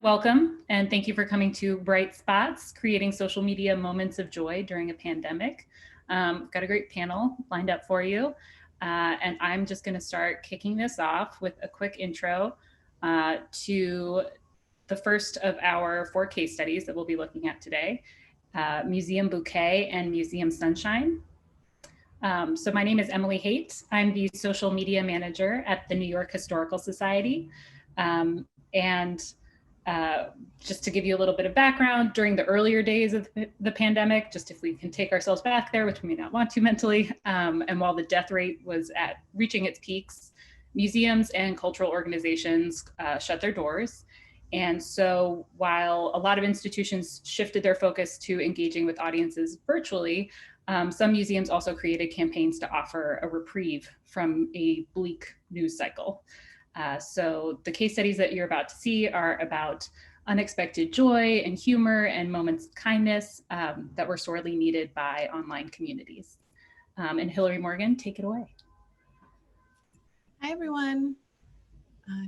Welcome, and thank you for coming to Bright Spots, Creating Social Media Moments of Joy During a Pandemic. Got a great panel lined up for you, and I'm just going to start kicking this off with a quick intro to the first of our 4 case studies that we'll be looking at today, Museum Bouquet and Museum Sunshine. So my name is Emily Haight. I'm the social media manager at the New York Historical Society. Just to give you a little bit of background, during the earlier days of the pandemic, just if we can take ourselves back there, which we may not want to mentally, and while the death rate was at reaching its peaks, museums and cultural organizations shut their doors. And so while a lot of institutions shifted their focus to engaging with audiences virtually, some museums also created campaigns to offer a reprieve from a bleak news cycle. So the case studies that you're about to see are about unexpected joy and humor and moments of kindness that were sorely needed by online communities. And Hilary-Morgan, take it away. Hi, everyone.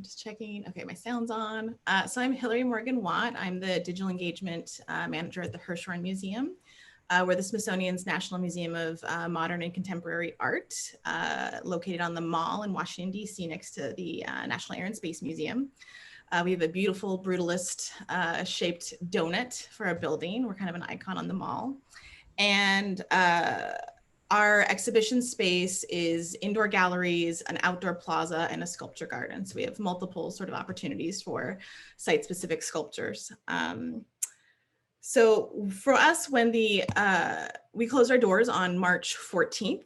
Just checking. Okay, my sound's on. So I'm Hilary-Morgan Watt. I'm the digital engagement manager at the Hirshhorn Museum. We're the Smithsonian's National Museum of Modern and Contemporary Art, located on the Mall in Washington, D.C., next to the National Air and Space Museum. We have a beautiful brutalist shaped donut for our building. We're kind of an icon on the Mall. And our exhibition space is indoor galleries, an outdoor plaza, and a sculpture garden. So we have multiple sort of opportunities for site-specific sculptures. So for us, when we closed our doors on March 14th,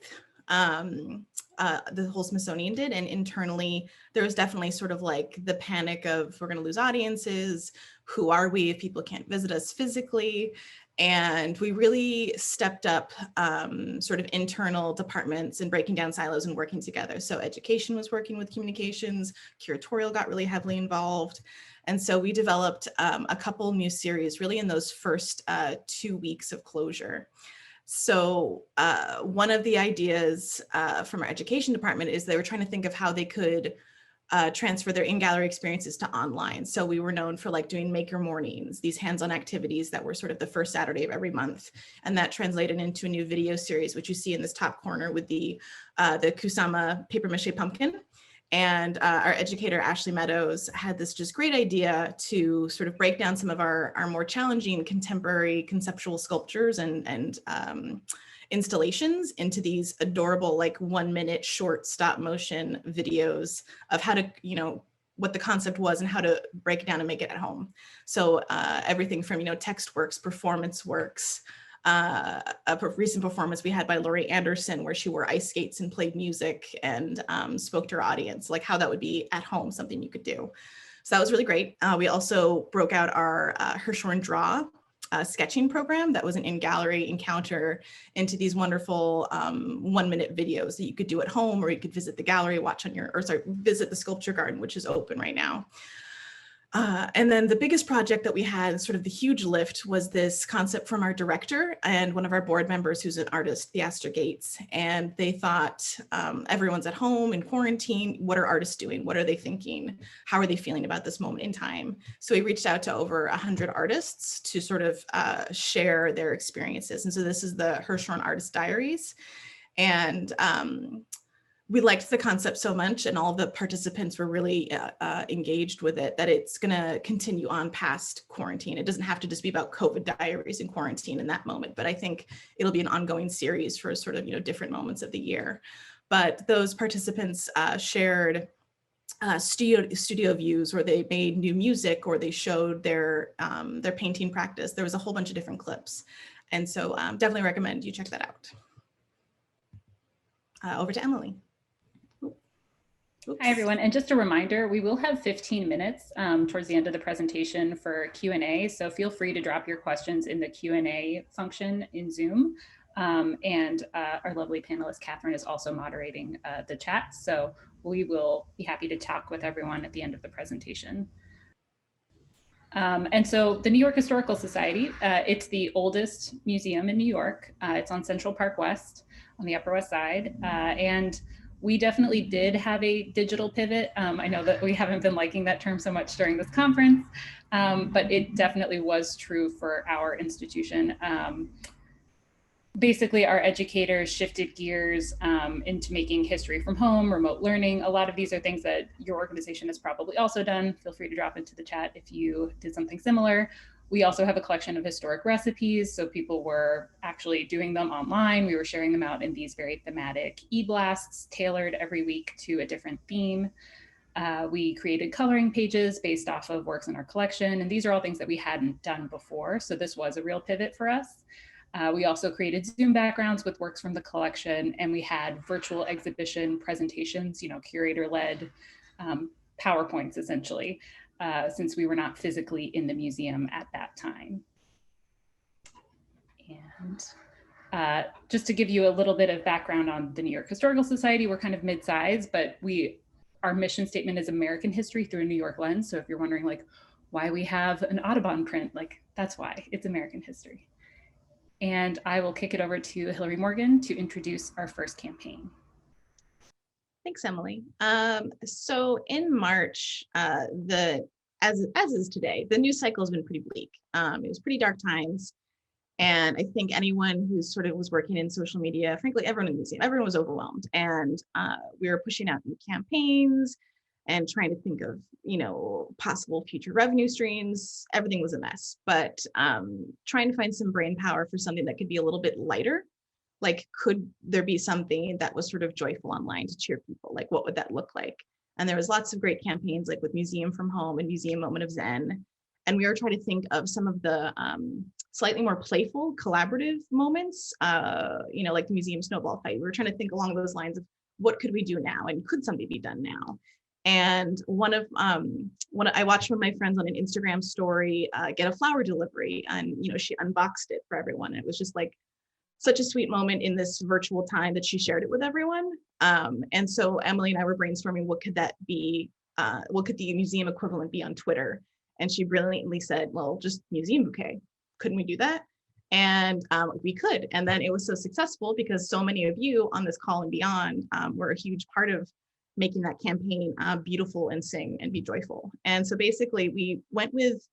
the whole Smithsonian did, and internally there was definitely sort of like the panic of we're going to lose audiences. Who are we if people can't visit us physically? And we really stepped up sort of internal departments and breaking down silos and working together. So education was working with communications, curatorial got really heavily involved. And so we developed a couple new series really in those first 2 weeks of closure. So one of the ideas from our education department is they were trying to think of how they could transfer their in-gallery experiences to online. So we were known for like doing maker mornings, these hands-on activities that were sort of the first Saturday of every month. And that translated into a new video series, which you see in this top corner with the Kusama paper mache pumpkin. And our educator, Ashley Meadows, had this just great idea to sort of break down some of our more challenging contemporary conceptual sculptures and installations into these adorable, like 1-minute short stop motion videos of how to, what the concept was and how to break it down and make it at home. So everything from, text works, performance works, a recent performance we had by Laurie Anderson where she wore ice skates and played music and spoke to her audience, like how that would be at home, something you could do. So that was really great. We also broke out our Hirshhorn Draw sketching program that was an in-gallery encounter into these wonderful 1-minute videos that you could do at home, or you could visit the gallery, visit the sculpture garden, which is open right now. And then the biggest project that we had, sort of the huge lift, was this concept from our director and one of our board members who's an artist, Theaster Gates. And they thought, everyone's at home in quarantine. What are artists doing? What are they thinking? How are they feeling about this moment in time? So we reached out to over 100 artists to sort of share their experiences. And so this is the Hirshhorn Artist Diaries. And we liked the concept so much, and all the participants were really engaged with it, that it's going to continue on past quarantine. It doesn't have to just be about COVID diaries in quarantine in that moment, but I think it'll be an ongoing series for sort of, different moments of the year. But those participants shared studio views, or they made new music, or they showed their painting practice. There was a whole bunch of different clips. And so definitely recommend you check that out. Over to Emily. Oops. Hi, everyone. And just a reminder, we will have 15 minutes towards the end of the presentation for Q&A. So feel free to drop your questions in the Q&A function in Zoom. And our lovely panelist, Katharine, is also moderating the chat. So we will be happy to talk with everyone at the end of the presentation. And so the New York Historical Society, it's the oldest museum in New York. It's on Central Park West on the Upper West Side. And We definitely did have a digital pivot. I know that we haven't been liking that term so much during this conference, but it definitely was true for our institution. Basically, our educators shifted gears into making history from home, remote learning. A lot of these are things that your organization has probably also done. Feel free to drop into the chat if you did something similar. We also have a collection of historic recipes, so people were actually doing them online. We were sharing them out in these very thematic e-blasts, tailored every week to a different theme. We created coloring pages based off of works in our collection, and these are all things that we hadn't done before, so this was a real pivot for us. We also created Zoom backgrounds with works from the collection, and we had virtual exhibition presentations, curator-led PowerPoints, essentially, since we were not physically in the museum at that time. And just to give you a little bit of background on the New York Historical Society, we're kind of mid-size, but our mission statement is American history through a New York lens. So if you're wondering why we have an Audubon print, that's why, it's American history. And I will kick it over to Hilary-Morgan to introduce our first campaign. Thanks, Emily. So in March, as is today, the news cycle has been pretty bleak. It was pretty dark times. And I think anyone who sort of was working in social media, frankly, everyone in the museum, everyone was overwhelmed. And we were pushing out new campaigns and trying to think of, possible future revenue streams. Everything was a mess, but trying to find some brain power for something that could be a little bit lighter. Could there be something that was sort of joyful online to cheer people? What would that look like? And there was lots of great campaigns, like with Museum from Home and Museum Moment of Zen. And we were trying to think of some of the slightly more playful, collaborative moments, like the museum snowball fight. We were trying to think along those lines of what could we do now, and could something be done now? And I watched one of my friends on an Instagram story get a flower delivery, and she unboxed it for everyone. It was just such a sweet moment in this virtual time that she shared it with everyone. And so Emily and I were brainstorming, what could that be? What could the museum equivalent be on Twitter? And she brilliantly said, well, just museum bouquet. Couldn't we do that? And we could. And then it was so successful because so many of you on this call and beyond were a huge part of making that campaign beautiful and sing and be joyful. And so basically we went with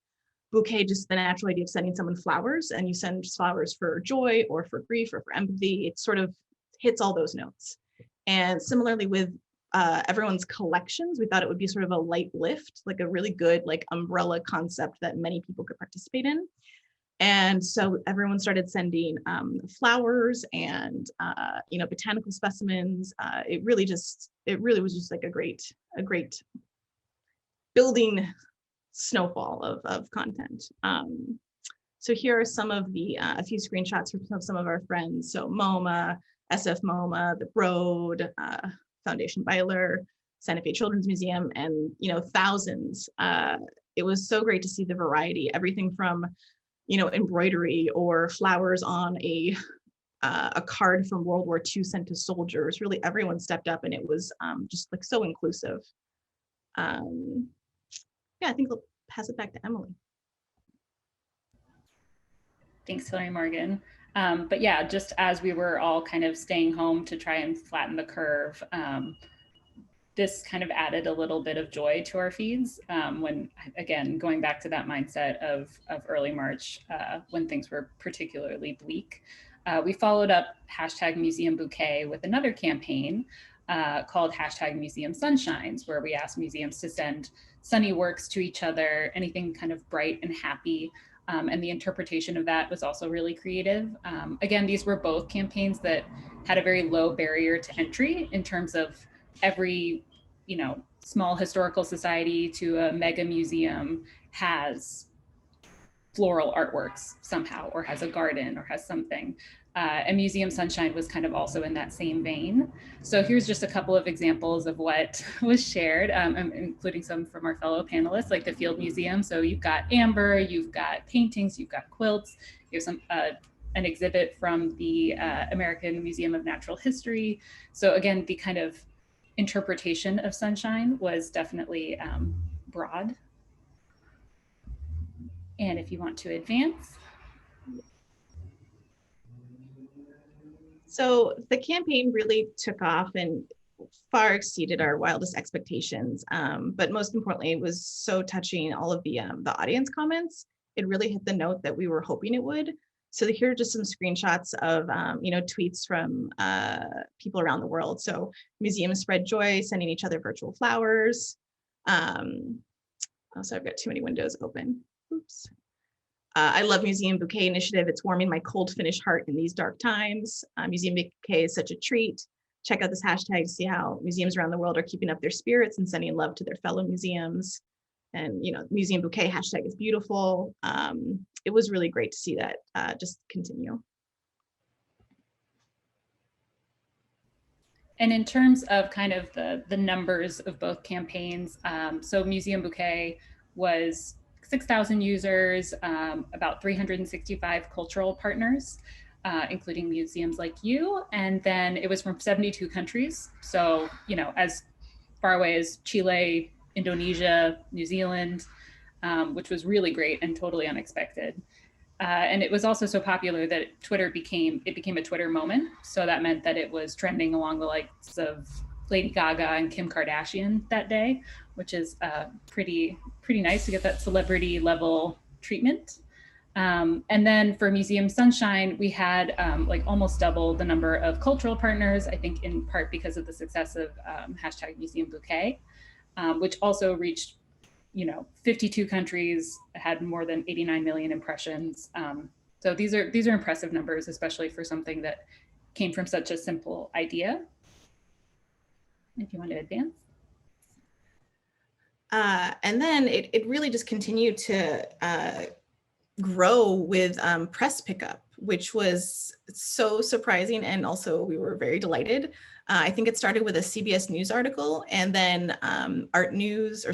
bouquet, just the natural idea of sending someone flowers, and you send flowers for joy or for grief or for empathy. It sort of hits all those notes. And similarly with everyone's collections, we thought it would be sort of a light lift, a really good umbrella concept that many people could participate in. And so everyone started sending flowers and botanical specimens. It really was just a great building snowfall of content. So here are some of a few screenshots from some of our friends. So MoMA, SF MoMA, the Broad, Foundation Byler, Santa Fe Children's Museum, and thousands. It was so great to see the variety, everything from embroidery or flowers on a card from World War II sent to soldiers. Really, everyone stepped up, and it was just so inclusive. I think I'll pass it back to Emily. Thanks, Hilary-Morgan. But yeah, just as we were all kind of staying home to try and flatten the curve, this kind of added a little bit of joy to our feeds when, again, going back to that mindset of early March when things were particularly bleak. We followed up #MuseumBouquet with another campaign called #MuseumSunshines, where we asked museums to send sunny works to each other, anything kind of bright and happy. And the interpretation of that was also really creative. Again, these were both campaigns that had a very low barrier to entry in terms of every, small historical society to a mega museum has floral artworks somehow, or has a garden, or has something. And MuseumSunshine was kind of also in that same vein. So here's just a couple of examples of what was shared, including some from our fellow panelists, like the Field Museum. So you've got amber, you've got paintings, you've got quilts, you have some an exhibit from the American Museum of Natural History. So again, the kind of interpretation of sunshine was definitely broad. And if you want to advance. So the campaign really took off, and far exceeded our wildest expectations. But most importantly, it was so touching, all of the audience comments. It really hit the note that we were hoping it would. So here are just some screenshots of, tweets from people around the world. So museums spread joy, sending each other virtual flowers. Also, I've got too many windows open. Oops. I love Museum Bouquet Initiative. It's warming my cold Finnish heart in these dark times. Museum Bouquet is such a treat. Check out this hashtag to see how museums around the world are keeping up their spirits and sending love to their fellow museums. And, Museum Bouquet hashtag is beautiful. It was really great to see that just continue. And in terms of kind of the numbers of both campaigns, so Museum Bouquet was 6,000 users, about 365 cultural partners, including museums like you. And then it was from 72 countries. So, as far away as Chile, Indonesia, New Zealand, which was really great and totally unexpected. And it was also so popular that Twitter became a Twitter moment. So that meant that it was trending along the likes of Lady Gaga and Kim Kardashian that day, which is pretty nice to get that celebrity level treatment. And then for MuseumSunshine, we had almost double the number of cultural partners, I think in part because of the success of hashtag Museum Bouquet, which also reached 52 countries, had more than 89 million impressions. So these are impressive numbers, especially for something that came from such a simple idea. If you want to advance. And then it really just continued to grow with press pickup, which was so surprising. And also we were very delighted. I think it started with a CBS News article, and then ArtNet News,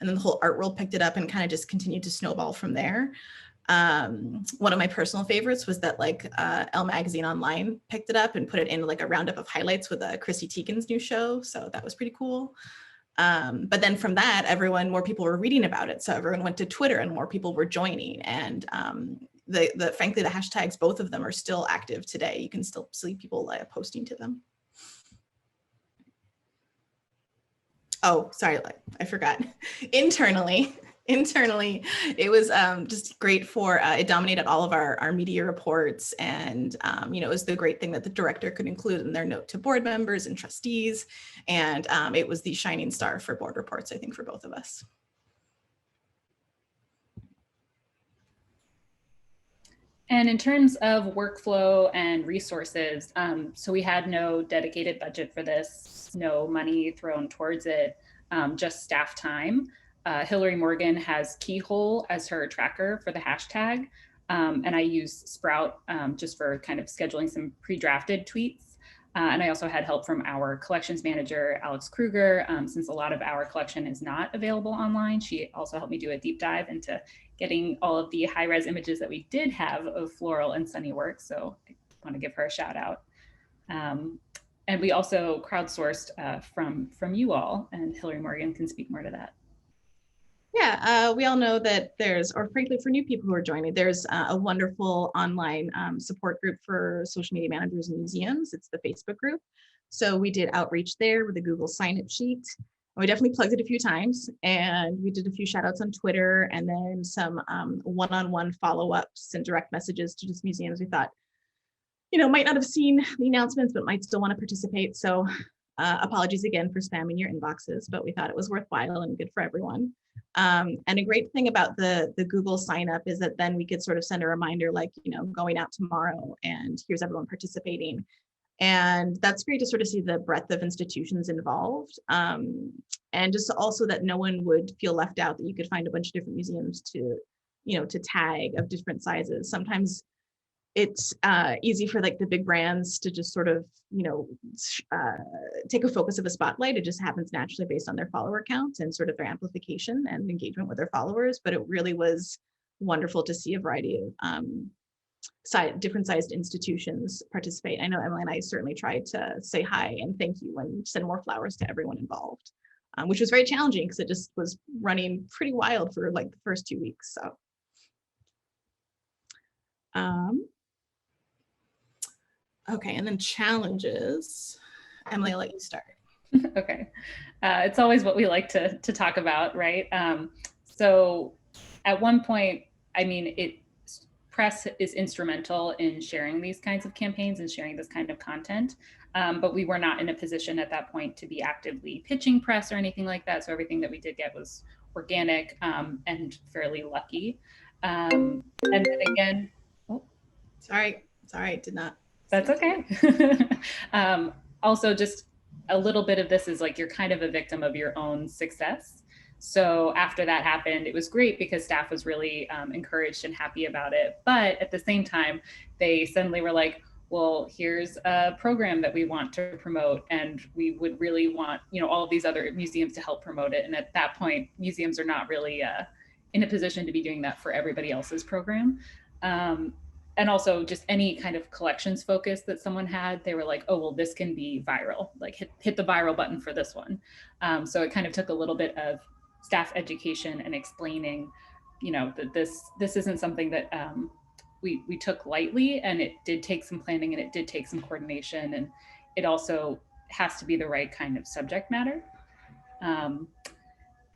and then the whole art world picked it up and kind of just continued to snowball from there. One of my personal favorites was that Elle Magazine Online picked it up and put it in a roundup of highlights with Chrissy Teigen's new show. So that was pretty cool. But then from that, more people were reading about it. So everyone went to Twitter and more people were joining. And frankly, the hashtags, both of them are still active today. You can still see people posting to them. Oh, sorry, I forgot. Internally, it was just great for, it dominated all of our media reports. And, it was the great thing that the director could include in their note to board members and trustees. And it was the shining star for board reports, I think, for both of us. And in terms of workflow and resources, so we had no dedicated budget for this, no money thrown towards it, just staff time. Hilary-Morgan has Keyhole as her tracker for the hashtag. And I use Sprout just for kind of scheduling some pre-drafted tweets. And I also had help from our collections manager, Alex Kruger, since a lot of our collection is not available online. She also helped me do a deep dive into getting all of the high-res images that we did have of floral and sunny work. So I want to give her a shout out. And we also crowdsourced from you all, and Hilary-Morgan can speak more to that. Yeah, we all know that or frankly, for new people who are joining, there's a wonderful online support group for social media managers and museums. It's the Facebook group. So we did outreach there with a Google sign-up sheet. We definitely plugged it a few times, and we did a few shout outs on Twitter, and then some one-on-one follow-ups and direct messages to just museums we thought, might not have seen the announcements, but might still want to participate. So apologies again for spamming your inboxes, but we thought it was worthwhile and good for everyone. And a great thing about the Google sign up is that then we could sort of send a reminder going out tomorrow, and here's everyone participating. And that's great to sort of see the breadth of institutions involved. And just also that no one would feel left out, that you could find a bunch of different museums to tag of different sizes. Sometimes it's easy for the big brands to just sort of, take a focus of a spotlight. It just happens naturally based on their follower counts and sort of their amplification and engagement with their followers. But it really was wonderful to see a variety of different sized institutions participate. I know Emily and I certainly tried to say hi and thank you and send more flowers to everyone involved, which was very challenging because it just was running pretty wild for the first 2 weeks. So. Okay, and then challenges. Emily, I'll let you start. Okay. It's always what we like to talk about, right? So at one point, I mean, press is instrumental in sharing these kinds of campaigns and sharing this kind of content. But we were not in a position at that point to be actively pitching press or anything like that. So everything that we did get was organic and fairly lucky. And then again, oh, sorry, did not. That's okay. Also, just a little bit of this is like you're kind of a victim of your own success. So after that happened, it was great because staff was really encouraged and happy about it. But at the same time, they suddenly were like, well, here's a program that we want to promote, and we would really want, you know, all of these other museums to help promote it. And at that point, museums are not really in a position to be doing that for everybody else's program. And also just any kind of collections focus that someone had, they were like, oh, well, this can be viral, like hit the viral button for this one. So it kind of took a little bit of staff education and explaining, you know, that this isn't something that we took lightly, and it did take some planning and it did take some coordination, and it also has to be the right kind of subject matter.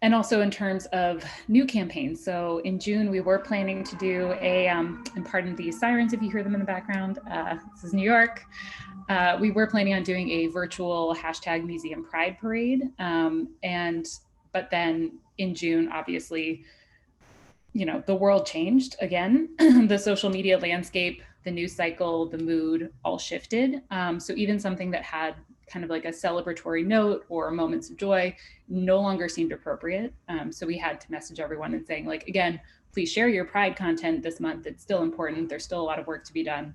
And also in terms of new campaigns. So in June, we were planning to do and pardon the sirens if you hear them in the background, this is New York. We were planning on doing a virtual #Museum Pride Parade. But then in June, obviously, you know, the world changed again. The social media landscape, the news cycle, the mood all shifted. So even something that had kind of like a celebratory note or moments of joy no longer seemed appropriate. So we had to message everyone and saying, like, again, please share your Pride content this month. It's still important. There's still a lot of work to be done.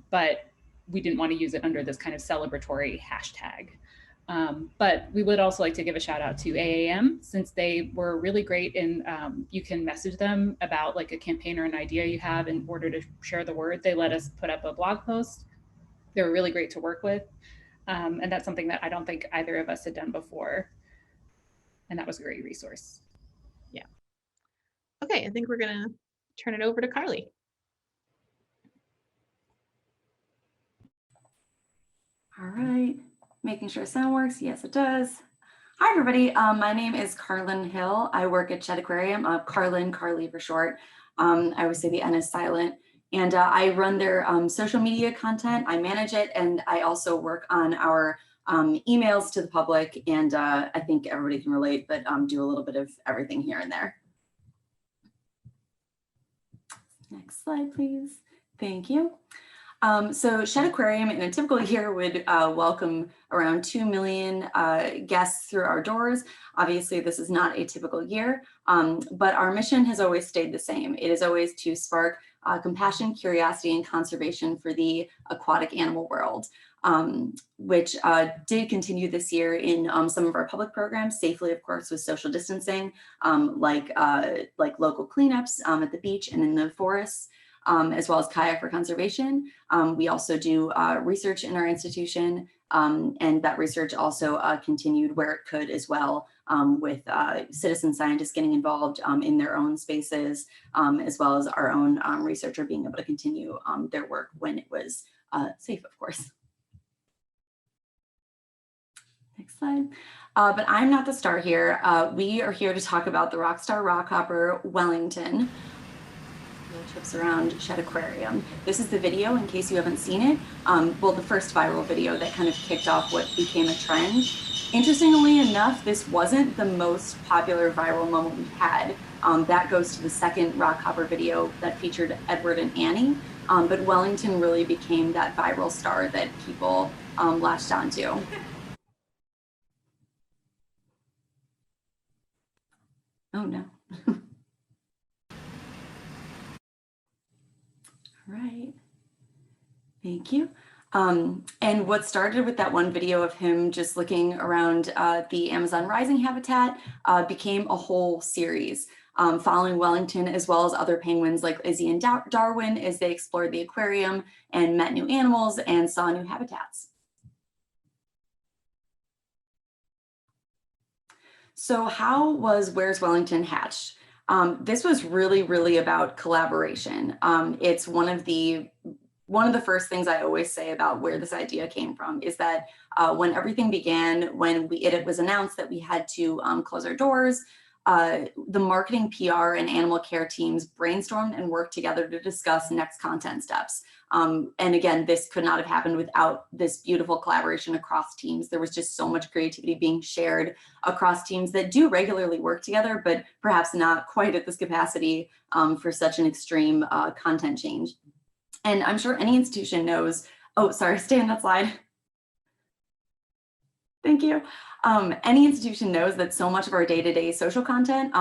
But we didn't want to use it under this kind of celebratory hashtag. But we would also like to give a shout out to AAM, since they were really great in, you can message them about like a campaign or an idea you have in order to share the word. They let us put up a blog post. They were really great to work with. And that's something that I don't think either of us had done before. And that was a great resource. Yeah. Okay, I think we're gonna turn it over to Carly. All right, making sure sound works. Yes, it does. Hi, everybody. My name is Carlyn Hill. I work at Chet Aquarium. Carlyn, Carly for short. I always say the N is silent. And I run their social media content. I manage it, and I also work on our emails to the public. And I think everybody can relate, but do a little bit of everything here and there. Next slide, please. Thank you. So Chet Aquarium in a typical year would welcome around 2 million guests through our doors. Obviously, this is not a typical year, but our mission has always stayed the same. It is always to spark compassion, curiosity, and conservation for the aquatic animal world, which did continue this year in some of our public programs, safely, of course, with social distancing, like local cleanups at the beach and in the forests. As well as kayak for conservation. We also do research in our institution, and that research also continued where it could as well, with citizen scientists getting involved in their own spaces, as well as our own researcher being able to continue their work when it was safe, of course. Next slide. But I'm not the star here. We are here to talk about the Rockstar Rockhopper Wellington. Trips around Chet Aquarium. This is the video in case you haven't seen it. Well, the first viral video that kind of kicked off what became a trend. Interestingly enough, this wasn't the most popular viral moment we've had. That goes to the second Rockhopper video that featured Edward and Annie. But Wellington really became that viral star that people latched onto. Oh no. Right. Thank you. And what started with that one video of him just looking around the Amazon rising habitat became a whole series following Wellington, as well as other penguins like Izzy and Darwin, as they explored the aquarium and met new animals and saw new habitats. So how was Where's Wellington hatched? This was really about collaboration. It's one of the one of the first things I always say about where this idea came from is that when everything began, when it was announced that we had to close our doors, the marketing, PR, and animal care teams brainstormed and worked together to discuss next content steps. And again, this could not have happened without this beautiful collaboration across teams. There was just so much creativity being shared across teams that do regularly work together, but perhaps not quite at this capacity for such an extreme content change. And I'm sure any institution knows, oh, sorry, stay on that slide. Thank you. Any institution knows that so much of our day-to-day social content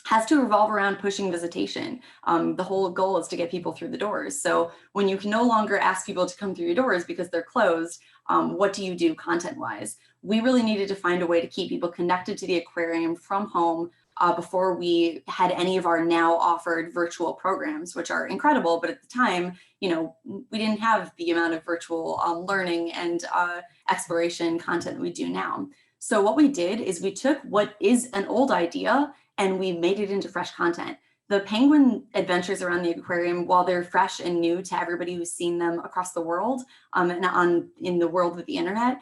has to revolve around pushing visitation. The whole goal is to get people through the doors. So when you can no longer ask people to come through your doors because they're closed, what do you do content-wise? We really needed to find a way to keep people connected to the aquarium from home before we had any of our now offered virtual programs, which are incredible. But at the time, you know, we didn't have the amount of virtual learning and exploration content that we do now. So what we did is we took what is an old idea and we made it into fresh content. The penguin adventures around the aquarium, while they're fresh and new to everybody who's seen them across the world and in the world with the internet,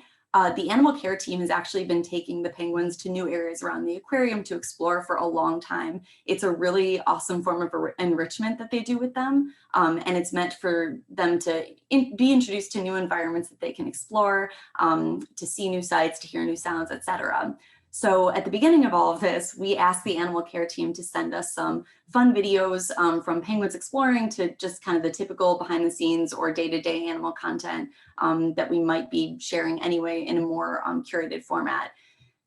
the animal care team has actually been taking the penguins to new areas around the aquarium to explore for a long time. It's a really awesome form of enrichment that they do with them. And it's meant for them to be introduced to new environments that they can explore, to see new sights, to hear new sounds, etc. So at the beginning of all of this, we asked the animal care team to send us some fun videos from penguins exploring to just kind of the typical behind the scenes or day-to-day animal content that we might be sharing anyway in a more curated format.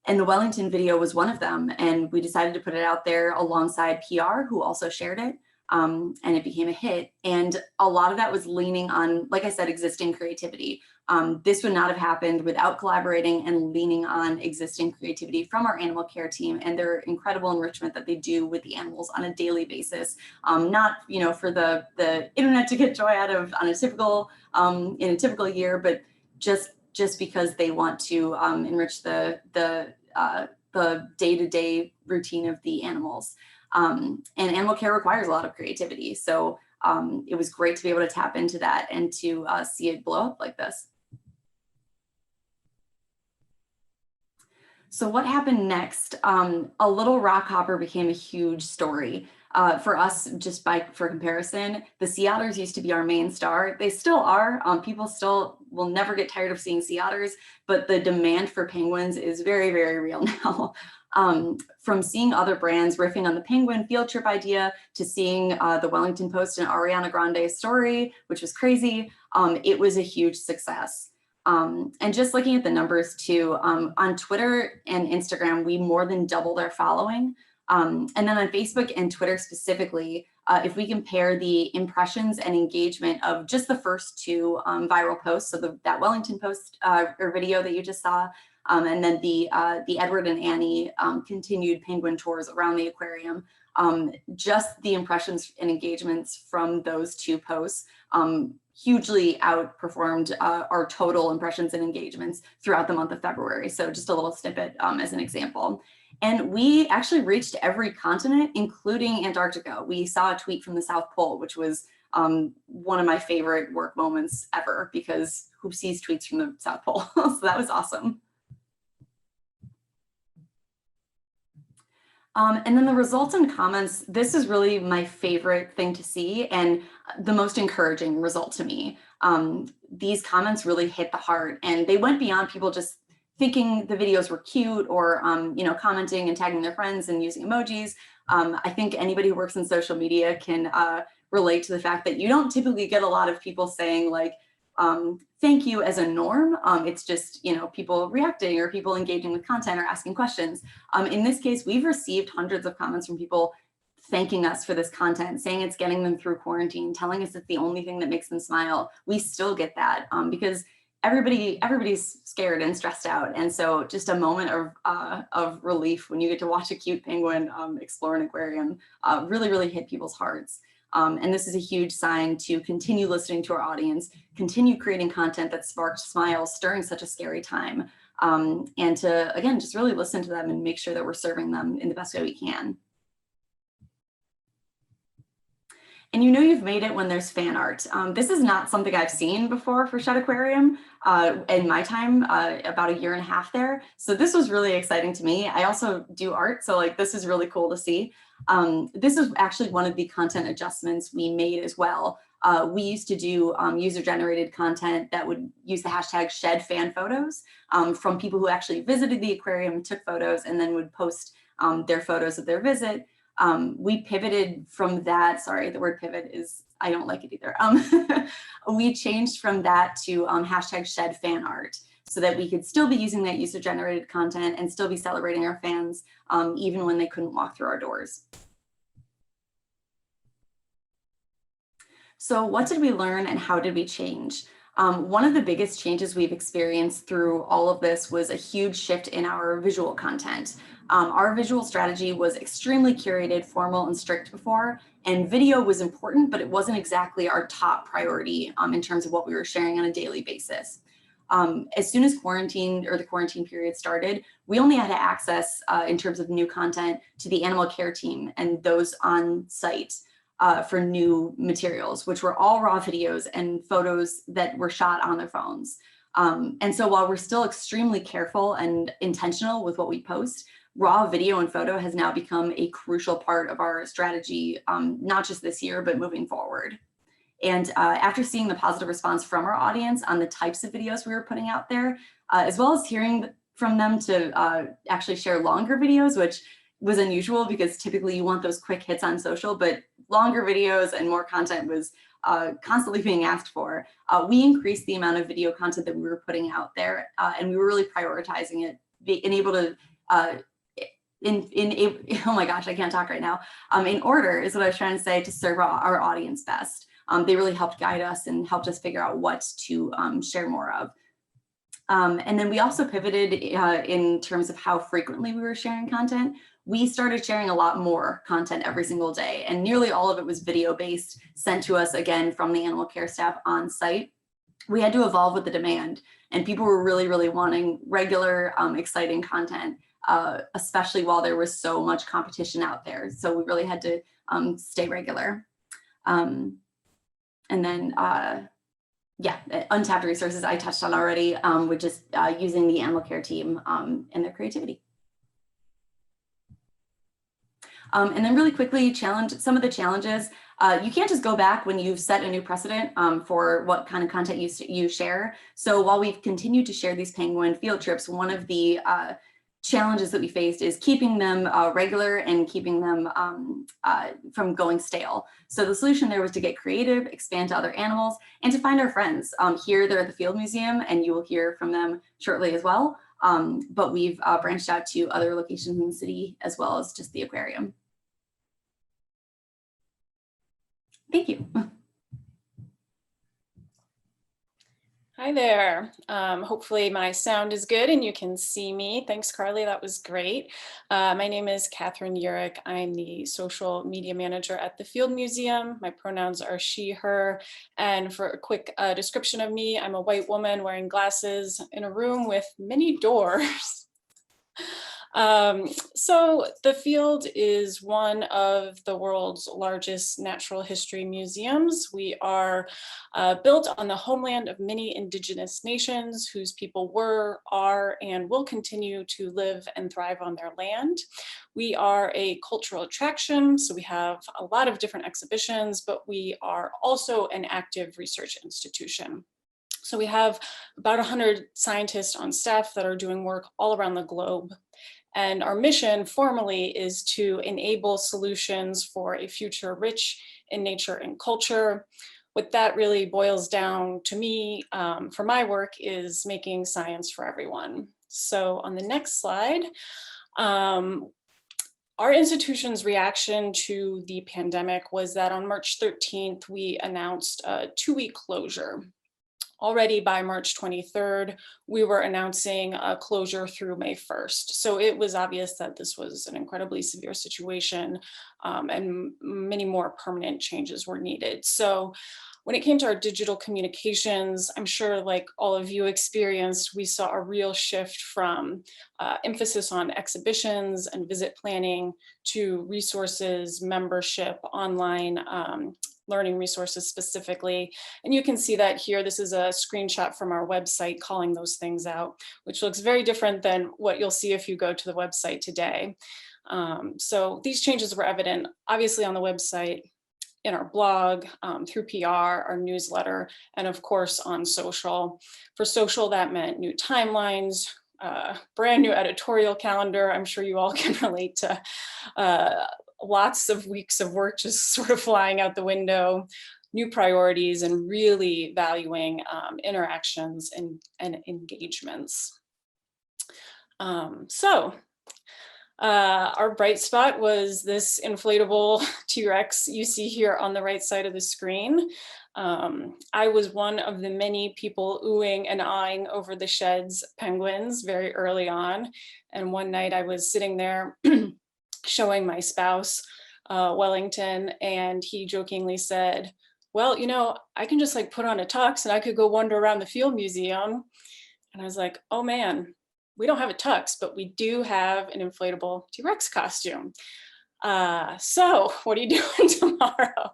And the Wellington video was one of them. And we decided to put it out there alongside PR, who also shared it. And it became a hit. And a lot of that was leaning on, like I said, existing creativity. This would not have happened without collaborating and leaning on existing creativity from our animal care team and their incredible enrichment that they do with the animals on a daily basis. Not, you know, for the internet to get joy out of on a typical in a typical year, but just because they want to enrich the day-to-day routine of the animals. And animal care requires a lot of creativity. So it was great to be able to tap into that and to see it blow up like this. So what happened next? A little rockhopper became a huge story. For us, just for comparison, the sea otters used to be our main star. They still are. People still will never get tired of seeing sea otters, but the demand for penguins is very, very real now. From seeing other brands riffing on the penguin field trip idea to seeing the Wellington Post and Ariana Grande story, which was crazy, it was a huge success. And just looking at the numbers too, on Twitter and Instagram, we more than doubled our following. And then on Facebook and Twitter specifically, if we compare the impressions and engagement of just the first two viral posts, so that Wellington post or video that you just saw, and then the Edward and Annie continued penguin tours around the aquarium, just the impressions and engagements from those two posts hugely outperformed our total impressions and engagements throughout the month of February. So just a little snippet as an example. And we actually reached every continent, including Antarctica. We saw a tweet from the South Pole, which was one of my favorite work moments ever, because who sees tweets from the South Pole? So that was awesome. And then the results and comments, this is really my favorite thing to see and the most encouraging result to me. These comments really hit the heart, and they went beyond people just thinking the videos were cute or you know, commenting and tagging their friends and using emojis. I think anybody who works in social media can relate to the fact that you don't typically get a lot of people saying like, thank you as a norm. It's just, you know, people reacting or people engaging with content or asking questions. In this case, we've received hundreds of comments from people thanking us for this content, saying it's getting them through quarantine, telling us it's the only thing that makes them smile. We still get that because everybody's scared and stressed out. And so just a moment of relief when you get to watch a cute penguin explore an aquarium really, really hit people's hearts. And this is a huge sign to continue listening to our audience, continue creating content that sparks smiles during such a scary time, and to, again, just really listen to them and make sure that we're serving them in the best way we can. And you know you've made it when there's fan art. This is not something I've seen before for Shed Aquarium in my time, about 1.5 years there. So this was really exciting to me. I also do art, so like this is really cool to see. This is actually one of the content adjustments we made as well. We used to do user-generated content that would use the hashtag shed fan photos from people who actually visited the aquarium, took photos, and then would post their photos of their visit. We pivoted from that. Sorry, the word pivot is, I don't like it either. We changed from that to hashtag shed fan art so that we could still be using that user-generated content and still be celebrating our fans even when they couldn't walk through our doors. So what did we learn and how did we change? One of the biggest changes we've experienced through all of this was a huge shift in our visual content. Our visual strategy was extremely curated, formal, and strict before, and video was important, but it wasn't exactly our top priority in terms of what we were sharing on a daily basis. As soon as the quarantine period started, we only had access in terms of new content to the animal care team and those on site for new materials, which were all raw videos and photos that were shot on their phones. And so while we're still extremely careful and intentional with what we post, raw video and photo has now become a crucial part of our strategy, not just this year, but moving forward. And after seeing the positive response from our audience on the types of videos we were putting out there, as well as hearing from them to actually share longer videos, which was unusual because typically you want those quick hits on social, but longer videos and more content was constantly being asked for. We increased the amount of video content that we were putting out there, and we were really prioritizing it, being able to, oh my gosh, I can't talk right now. In order is what I was trying to say, to serve our audience best. They really helped guide us and helped us figure out what to share more of. And then we also pivoted in terms of how frequently we were sharing content. We started sharing a lot more content every single day, and nearly all of it was video-based, sent to us again from the animal care staff on site. We had to evolve with the demand, and people were really, really wanting regular, exciting content, especially while there was so much competition out there. So we really had to stay regular. And then, yeah, untapped resources I touched on already, with just using the animal care team and their creativity. And then really quickly, some of the challenges. You can't just go back when you've set a new precedent for what kind of content you share. So while we've continued to share these penguin field trips, one of the challenges that we faced is keeping them regular and keeping them from going stale. So the solution there was to get creative, expand to other animals, and to find our friends. Here they're at the Field Museum, and you will hear from them shortly as well. But we've branched out to other locations in the city as well as just the aquarium. Thank you. Hi there. Hopefully my sound is good and you can see me. Thanks, Carly. That was great. My name is Katharine Uhrich. I'm the social media manager at the Field Museum. My pronouns are she, her. And for a quick description of me, I'm a white woman wearing glasses in a room with many doors. So the Field is one of the world's largest natural history museums. We are built on the homeland of many indigenous nations whose people were, are, and will continue to live and thrive on their land. We are a cultural attraction, so we have a lot of different exhibitions, but we are also an active research institution. So we have about 100 scientists on staff that are doing work all around the globe. And our mission formally is to enable solutions for a future rich in nature and culture. What that really boils down to me for my work is making science for everyone. So on the next slide, our institution's reaction to the pandemic was that on March 13th, we announced a 2-week closure. Already by March 23rd, we were announcing a closure through May 1st. So it was obvious that this was an incredibly severe situation and many more permanent changes were needed. So when it came to our digital communications, I'm sure like all of you experienced, we saw a real shift from emphasis on exhibitions and visit planning to resources, membership, online learning resources specifically. And you can see that here. This is a screenshot from our website calling those things out, which looks very different than what you'll see if you go to the website today. So these changes were evident, obviously, on the website, in our blog, through PR, our newsletter, and of course on social. For social, that meant new timelines, brand new editorial calendar. I'm sure you all can relate to lots of weeks of work just sort of flying out the window, new priorities, and really valuing interactions and engagements. Our bright spot was this inflatable T-Rex you see here on the right side of the screen. I was one of the many people oohing and aahing over the shed's penguins very early on. And one night I was sitting there showing my spouse, Wellington, and he jokingly said, well, you know, I can just like put on a tux and I could go wander around the Field Museum. And I was like, oh man, we don't have a tux, but we do have an inflatable T-Rex costume. So what are you doing tomorrow?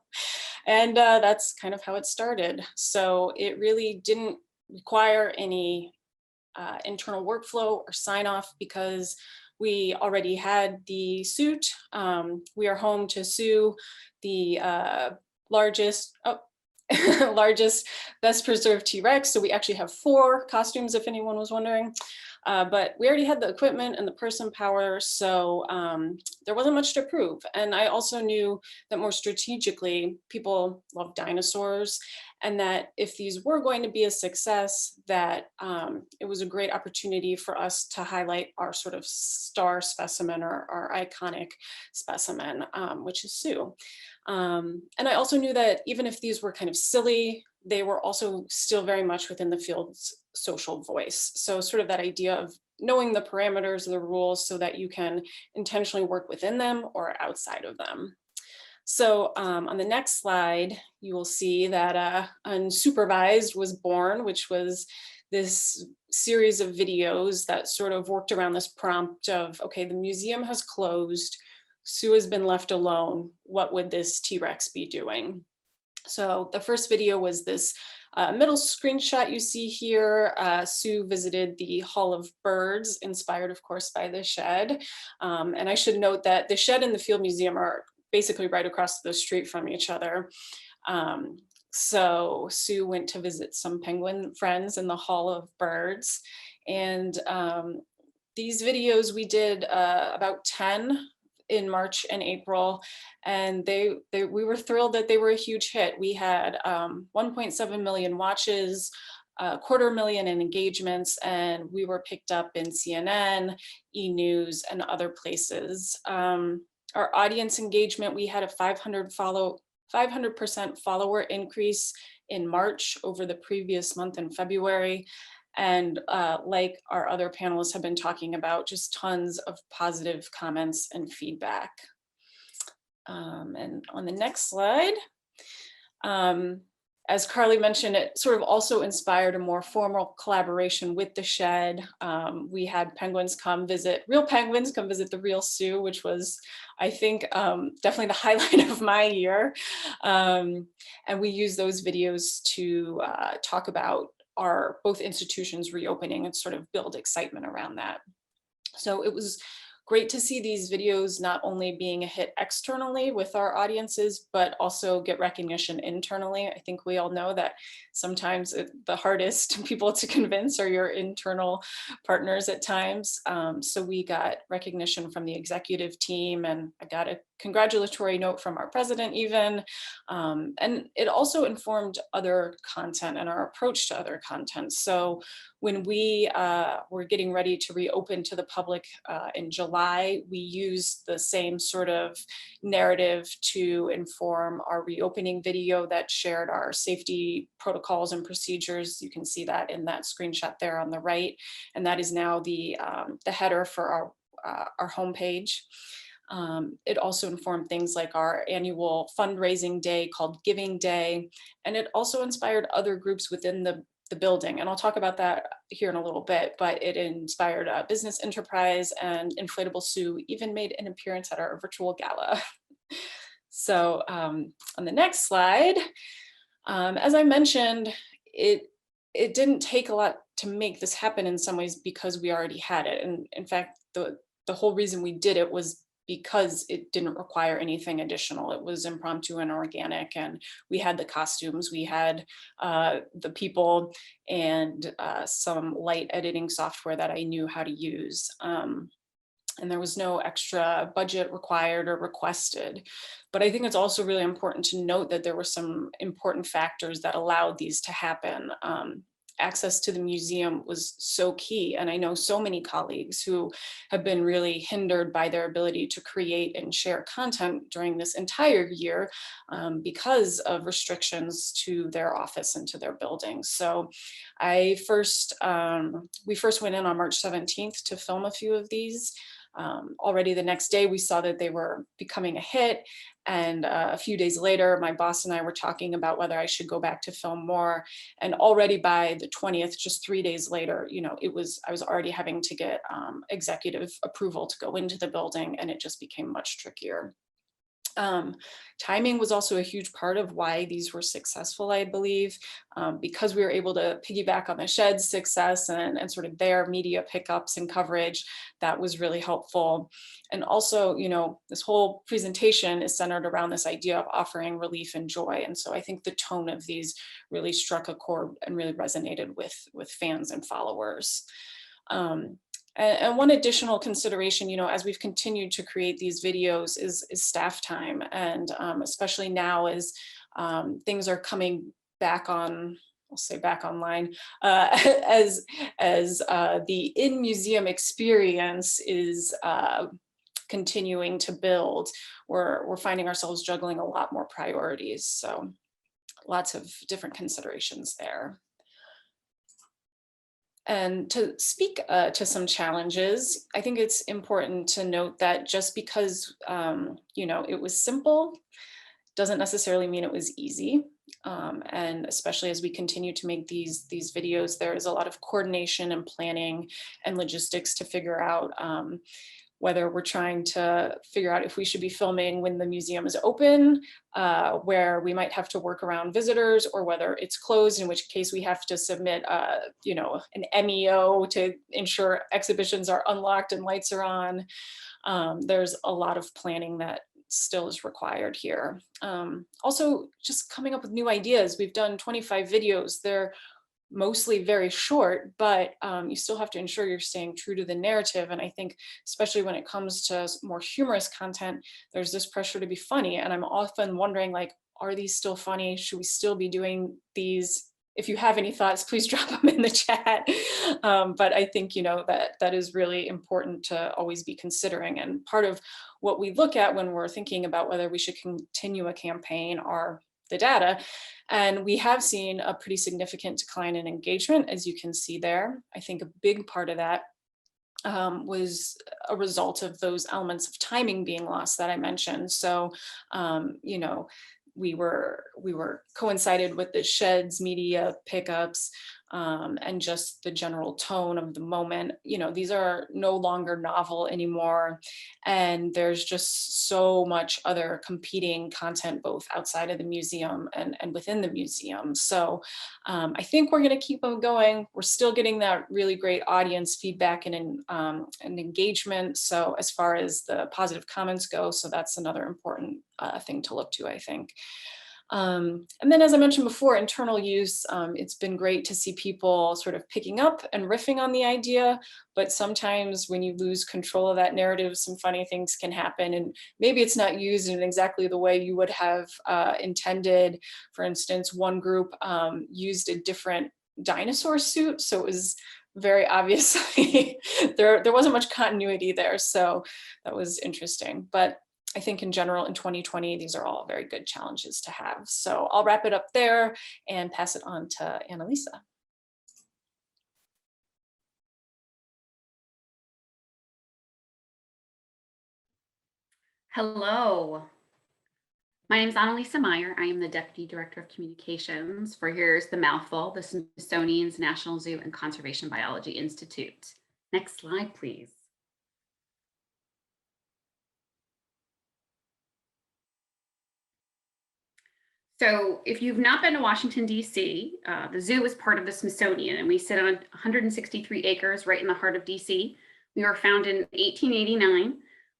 And that's kind of how it started. So it really didn't require any internal workflow or sign off because we already had the suit. We are home to Sue, the largest, best preserved T-Rex. So we actually have 4 costumes, if anyone was wondering. But we already had the equipment and the person power, so there wasn't much to prove. And I also knew that more strategically, people love dinosaurs, and that if these were going to be a success, that it was a great opportunity for us to highlight our sort of star specimen or our iconic specimen, which is Sue. And I also knew that even if these were kind of silly, they were also still very much within the field's social voice. So sort of that idea of knowing the parameters of the rules so that you can intentionally work within them or outside of them. So on the next slide, you will see that Unsupervised was born, which was this series of videos that sort of worked around this prompt of, okay, the museum has closed, Sue has been left alone, what would this T-Rex be doing? So the first video was this middle screenshot you see here. Sue visited the Hall of Birds, inspired of course by the shed. And I should note that the shed and the Field Museum are basically right across the street from each other. So Sue went to visit some penguin friends in the Hall of Birds. And these videos we did about 10 in March and April, and we were thrilled that they were a huge hit. We had 1.7 million watches, 250,000 in engagements, and we were picked up in CNN, E! News, and other places. Our audience engagement, we had a 500% follower increase in March over the previous month in February. And like our other panelists have been talking about, just tons of positive comments and feedback. And on the next slide, as Carly mentioned, it sort of also inspired a more formal collaboration with the shed. We had penguins come visit, real penguins come visit the real Sue, which was, I think, definitely the highlight of my year. And we used those videos to talk about our both institutions reopening and sort of build excitement around that. So it was great to see these videos not only being a hit externally with our audiences, but also get recognition internally. I think we all know that sometimes the hardest people to convince are your internal partners at times. So we got recognition from the executive team, and I got a congratulatory note from our president even. And it also informed other content and our approach to other content. So when we were getting ready to reopen to the public in July, we used the same sort of narrative to inform our reopening video that shared our safety protocols and procedures. You can see that in that screenshot there on the right. And that is now the header for our homepage. It also informed things like our annual fundraising day called Giving Day, and it also inspired other groups within the building. And I'll talk about that here in a little bit, but it inspired Business Enterprise, and Inflatable Sue even made an appearance at our virtual gala. So on the next slide, as I mentioned, it didn't take a lot to make this happen in some ways because we already had it. And in fact, the whole reason we did it was because it didn't require anything additional. It was impromptu and organic, and we had the costumes, we had the people, and some light editing software that I knew how to use. And there was no extra budget required or requested. But I think it's also really important to note that there were some important factors that allowed these to happen. Access to the museum was so key. And I know so many colleagues who have been really hindered by their ability to create and share content during this entire year because of restrictions to their office and to their buildings. So we first went in on March 17th to film a few of these. Already the next day, we saw that they were becoming a hit. And a few days later, my boss and I were talking about whether I should go back to film more. And already by the 20th, just 3 days later, I was already having to get executive approval to go into the building, and it just became much trickier. Timing was also a huge part of why these were successful, I believe, because we were able to piggyback on the Shed's success and sort of their media pickups and coverage. That was really helpful. And also, this whole presentation is centered around this idea of offering relief and joy. And so I think the tone of these really struck a chord and really resonated with fans and followers. And one additional consideration, as we've continued to create these videos is staff time. And especially now as things are coming back on, I'll say back online, as the in-museum experience is continuing to build, we're finding ourselves juggling a lot more priorities. So lots of different considerations there. And to speak to some challenges, I think it's important to note that just because it was simple doesn't necessarily mean it was easy. And especially as we continue to make these videos, there is a lot of coordination and planning and logistics to figure out whether we're trying to figure out if we should be filming when the museum is open, where we might have to work around visitors, or whether it's closed, in which case we have to submit an MEO to ensure exhibitions are unlocked and lights are on. There's a lot of planning that still is required here. Also, just coming up with new ideas. We've done 25 videos. They're mostly very short, but you still have to ensure you're staying true to the narrative. And I think especially when it comes to more humorous content, there's this pressure to be funny. And I'm often wondering, are these still funny? Should we still be doing these? If you have any thoughts, please drop them in the chat. But I think, that is really important to always be considering. And part of what we look at when we're thinking about whether we should continue a campaign are the data. And we have seen a pretty significant decline in engagement, as you can see there. I think a big part of that was a result of those elements of timing being lost that I mentioned. So, we were coincided with the Shed's media pickups and just the general tone of the moment. These are no longer novel anymore. And there's just so much other competing content, both outside of the museum and within the museum. So I think we're going to keep them going. We're still getting that really great audience feedback and engagement. So as far as the positive comments go, so that's another important thing to look to, I think. And then, as I mentioned before, internal use, it's been great to see people sort of picking up and riffing on the idea, but sometimes when you lose control of that narrative, some funny things can happen, and maybe it's not used in exactly the way you would have intended. For instance, one group used a different dinosaur suit, so it was very obviously there wasn't much continuity there, so that was interesting. But I think in general, in 2020, these are all very good challenges to have. So I'll wrap it up there and pass it on to Annalisa. Hello, my name is Annalisa Meyer. I am the Deputy Director of Communications for Here's the Mouthful, the Smithsonian's National Zoo and Conservation Biology Institute. Next slide, please. So if you've not been to Washington, D.C., the zoo is part of the Smithsonian, and we sit on 163 acres right in the heart of D.C. We were founded in 1889.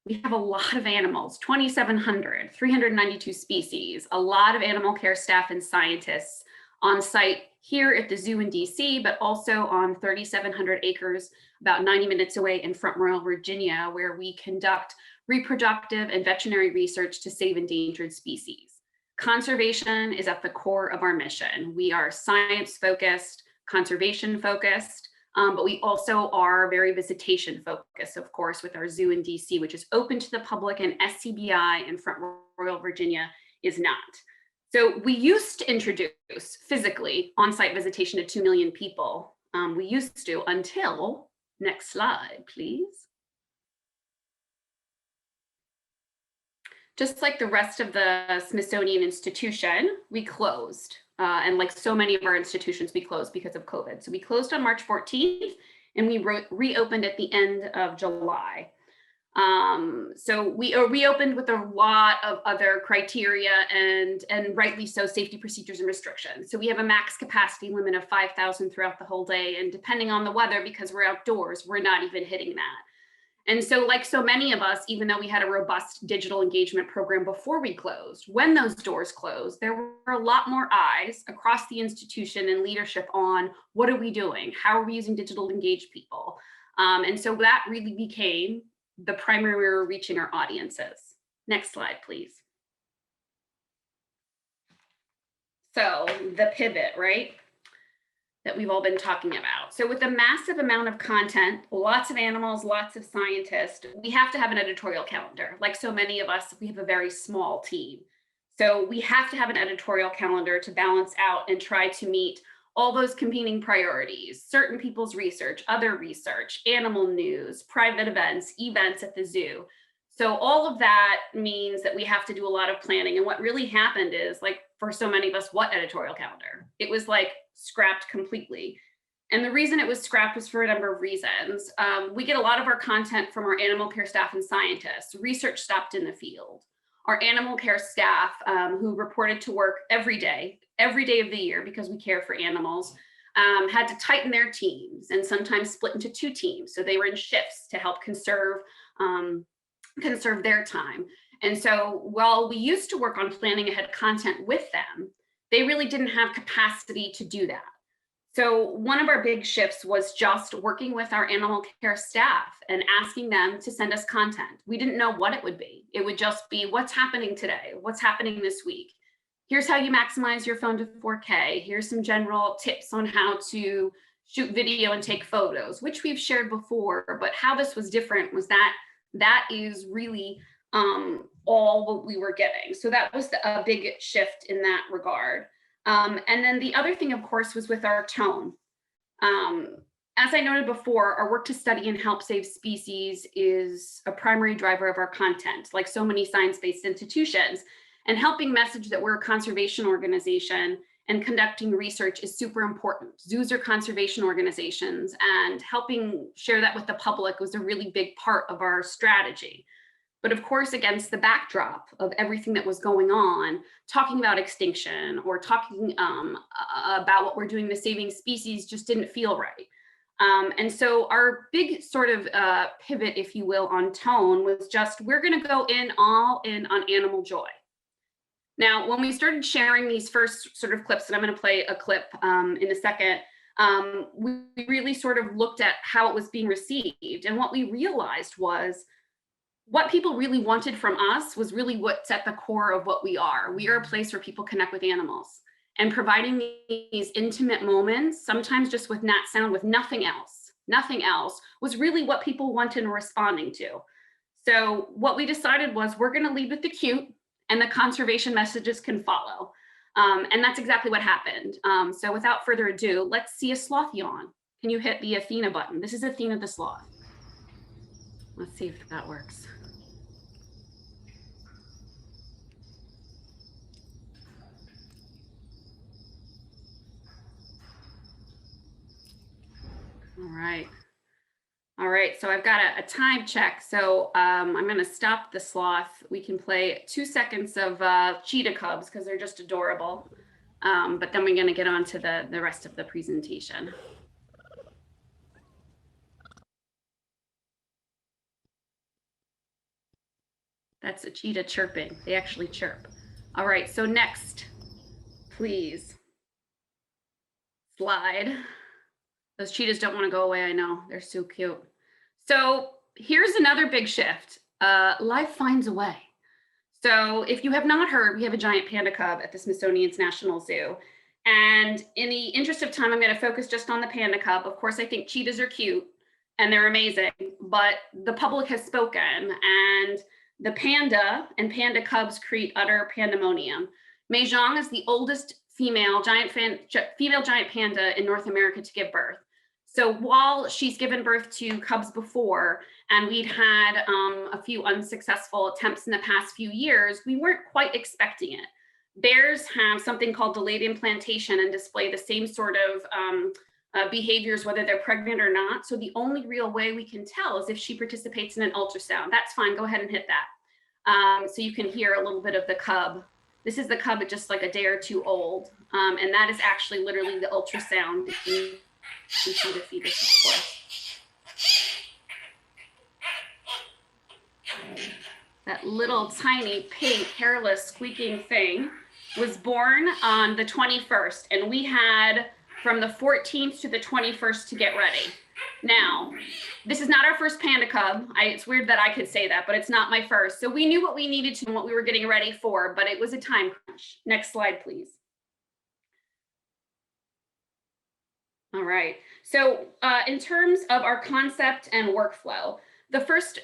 We have a lot of animals, 2,700, 392 species, a lot of animal care staff and scientists on site here at the zoo in DC, but also on 3,700 acres, about 90 minutes away in Front Royal, Virginia, where we conduct reproductive and veterinary research to save endangered species. Conservation is at the core of our mission. We are science-focused, conservation-focused, but we also are very visitation focused, of course, with our zoo in DC, which is open to the public, and SCBI in Front Royal, Virginia is not. So we used to introduce physically on-site visitation to 2 million people. We used to until, next slide, please. Just like the rest of the Smithsonian institution, we closed. And like so many of our institutions, we closed because of COVID. So we closed on March 14th and we reopened at the end of July. So we reopened with a lot of other criteria and rightly so, safety procedures and restrictions. So we have a max capacity limit of 5,000 throughout the whole day. And depending on the weather, because we're outdoors, we're not even hitting that. And so like so many of us, even though we had a robust digital engagement program before we closed, when those doors closed, there were a lot more eyes across the institution and leadership on what are we doing? How are we using digital to engage people? And so that really became the primary way we're reaching our audiences. Next slide, please. So the pivot, right? That we've all been talking about. So with a massive amount of content, lots of animals, lots of scientists, we have to have an editorial calendar. Like so many of us, we have a very small team. So we have to have an editorial calendar to balance out and try to meet all those competing priorities, certain people's research, other research, animal news, private events at the zoo. So all of that means that we have to do a lot of planning. And what really happened is, like for so many of us, what editorial calendar? It was like scrapped completely. And the reason it was scrapped was for a number of reasons. We get a lot of our content from our animal care staff and scientists. Research stopped in the field. Our animal care staff who reported to work every day of the year because we care for animals, had to tighten their teams and sometimes split into 2 teams. So they were in shifts to help conserve their time. And so while we used to work on planning ahead content with them, they really didn't have capacity to do that. So one of our big shifts was just working with our animal care staff and asking them to send us content. We didn't know what it would be. It would just be what's happening today, what's happening this week. Here's how you maximize your phone to 4K. Here's some general tips on how to shoot video and take photos, which we've shared before, but how this was different was that is really all what we were getting. So that was a big shift in that regard. And then the other thing, of course, was with our tone. As I noted before, our work to study and help save species is a primary driver of our content, like so many science-based institutions. And helping message that we're a conservation organization and conducting research is super important. Zoos are conservation organizations, and helping share that with the public was a really big part of our strategy. But of course, against the backdrop of everything that was going on, talking about extinction or talking about what we're doing to saving species just didn't feel right. And so our big sort of pivot, if you will, on tone was just, we're gonna go all in on animal joy. Now, when we started sharing these first sort of clips, and I'm gonna play a clip in a second, we really sort of looked at how it was being received. And what we realized was, what people really wanted from us was really what's at the core of what we are. We are a place where people connect with animals, and providing these intimate moments, sometimes just with nat sound, with nothing else, was really what people wanted and were responding to. So what we decided was, we're gonna lead with the cute, and the conservation messages can follow. And that's exactly what happened. So without further ado, let's see a sloth yawn. Can you hit the Athena button? This is Athena the sloth. Let's see if that works. right. All right, so I've got a time check. So I'm going to stop the sloth. We can play 2 seconds of cheetah cubs because they're just adorable. But then we're going to get on to the rest of the presentation. That's a cheetah chirping. They actually chirp. All right, so next, please. Slide. Those cheetahs don't want to go away, I know. They're so cute. So here's another big shift. Life finds a way. So if you have not heard, we have a giant panda cub at the Smithsonian's National Zoo. And in the interest of time, I'm going to focus just on the panda cub. Of course, I think cheetahs are cute and they're amazing, but the public has spoken, and the panda and panda cubs create utter pandemonium. Mei Zhang is the oldest female giant panda in North America to give birth. So while she's given birth to cubs before, and we'd had a few unsuccessful attempts in the past few years, we weren't quite expecting it. Bears have something called delayed implantation and display the same sort of behaviors, whether they're pregnant or not. So the only real way we can tell is if she participates in an ultrasound. That's fine, go ahead and hit that. So you can hear a little bit of the cub. This is the cub at just like a day or two old. And that is actually literally the ultrasound. You can see the fetus, of course. That little tiny pink hairless squeaking thing was born on the 21st, and we had from the 14th to the 21st to get ready. Now, this is not our first panda cub. It's weird that I could say that, but it's not my first. So we knew what we needed to and what we were getting ready for, but it was a time crunch. Next slide, please. All right, so in terms of our concept and workflow, the first